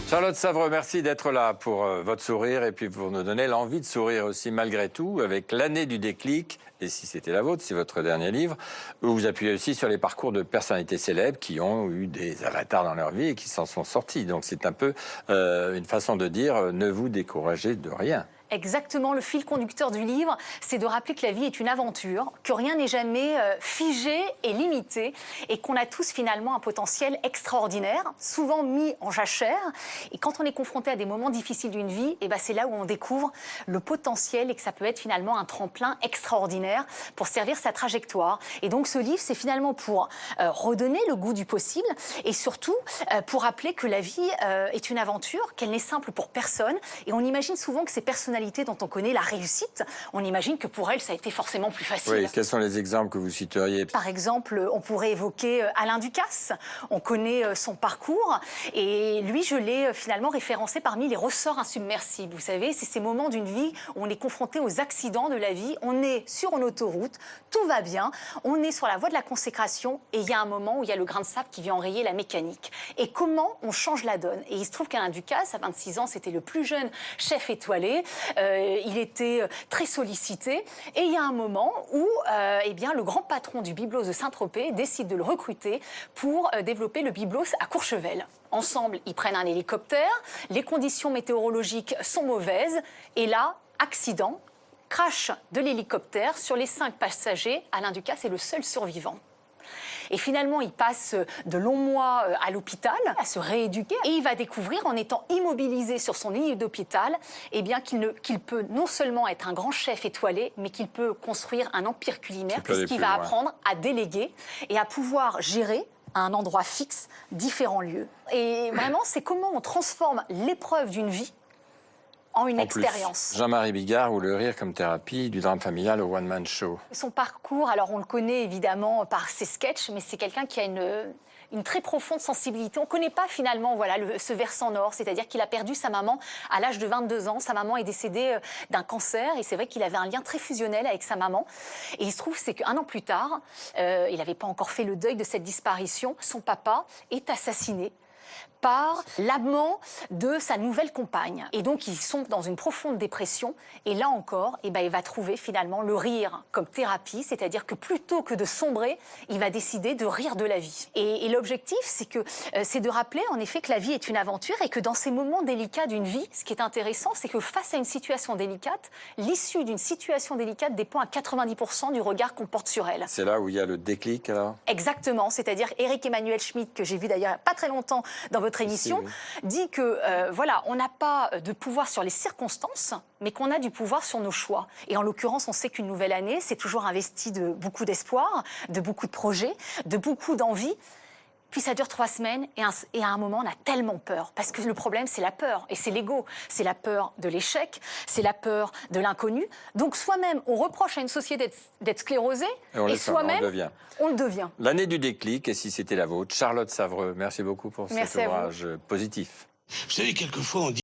Charlotte Savreux, merci d'être là pour votre sourire et puis pour nous donner l'envie de sourire aussi malgré tout avec l'année du déclic. Et si c'était la vôtre, c'est votre dernier livre, où vous appuyez aussi sur les parcours de personnalités célèbres qui ont eu des avatars dans leur vie et qui s'en sont sortis. Donc c'est un peu une façon de dire ne vous découragez de rien. Exactement, le fil conducteur du livre, c'est de rappeler que la vie est une aventure, que rien n'est jamais figé et limité, et qu'on a tous finalement un potentiel extraordinaire, souvent mis en jachère. Et quand on est confronté à des moments difficiles d'une vie, et ben c'est là où on découvre le potentiel et que ça peut être finalement un tremplin extraordinaire pour servir sa trajectoire. Et donc ce livre, c'est finalement pour redonner le goût du possible et surtout pour rappeler que la vie est une aventure, qu'elle n'est simple pour personne. Et on imagine souvent que ces personnalités dont on connaît la réussite, on imagine que pour elle, ça a été forcément plus facile. Oui, quels sont les exemples que vous citeriez? Par exemple, on pourrait évoquer Alain Ducasse. On connaît son parcours et lui, je l'ai finalement référencé parmi les ressorts insubmersibles. Vous savez, c'est ces moments d'une vie où on est confronté aux accidents de la vie. On est sur une autoroute, tout va bien, on est sur la voie de la consécration et il y a un moment où il y a le grain de sable qui vient enrayer la mécanique. Et comment on change la donne? Et il se trouve qu'Alain Ducasse, à 26 ans, c'était le plus jeune chef étoilé. Il était très sollicité et il y a un moment où eh bien, le grand patron du Byblos de Saint-Tropez décide de le recruter pour développer le Byblos à Courchevel. Ensemble, ils prennent un hélicoptère, les conditions météorologiques sont mauvaises et là, accident, crash de l'hélicoptère. Sur les 5 passagers, Alain Ducasse est le seul survivant. Et finalement, il passe de longs mois à l'hôpital, à se rééduquer. Et il va découvrir, en étant immobilisé sur son lit d'hôpital, eh bien, qu'il peut non seulement être un grand chef étoilé, mais qu'il peut construire un empire culinaire, puisqu'il va apprendre à déléguer et à pouvoir gérer à un endroit fixe différents lieux. Et vraiment, c'est comment on transforme l'épreuve d'une vie en une expérience. Jean-Marie Bigard ou le rire comme thérapie du drame familial au one-man show. Son parcours, alors on le connaît évidemment par ses sketchs, mais c'est quelqu'un qui a une très profonde sensibilité. On ne connaît pas finalement voilà, ce versant nord, c'est-à-dire qu'il a perdu sa maman à l'âge de 22 ans. Sa maman est décédée d'un cancer et c'est vrai qu'il avait un lien très fusionnel avec sa maman. Et il se trouve c'est qu'un an plus tard, il n'avait pas encore fait le deuil de cette disparition. Son papa est assassiné par l'amant de sa nouvelle compagne. Et donc, ils sont dans une profonde dépression. Et là encore, eh ben, il va trouver finalement le rire comme thérapie, c'est-à-dire que plutôt que de sombrer, il va décider de rire de la vie. Et l'objectif, c'est de rappeler en effet que la vie est une aventure et que dans ces moments délicats d'une vie, ce qui est intéressant, c'est que face à une situation délicate, l'issue d'une situation délicate dépend à 90% du regard qu'on porte sur elle. C'est là où il y a le déclic, alors? Exactement, c'est-à-dire Éric Emmanuel Schmitt, que j'ai vu d'ailleurs il n'y a pas très longtemps dans votre émission, dit que voilà, on n'a pas de pouvoir sur les circonstances, mais qu'on a du pouvoir sur nos choix. Et en l'occurrence, on sait qu'une nouvelle année, c'est toujours investi de beaucoup d'espoir, de beaucoup de projets, de beaucoup d'envie. Puis ça dure 3 semaines et à un moment, on a tellement peur. Parce que le problème, c'est la peur. Et c'est l'ego. C'est la peur de l'échec, c'est la peur de l'inconnu. Donc soi-même, on reproche à une société d'être sclérosée et soi-même, on le devient. L'année du déclic, et si c'était la vôtre, Charlotte Savreux, merci beaucoup pour cet ouvrage positif. Vous savez, quelquefois, on dit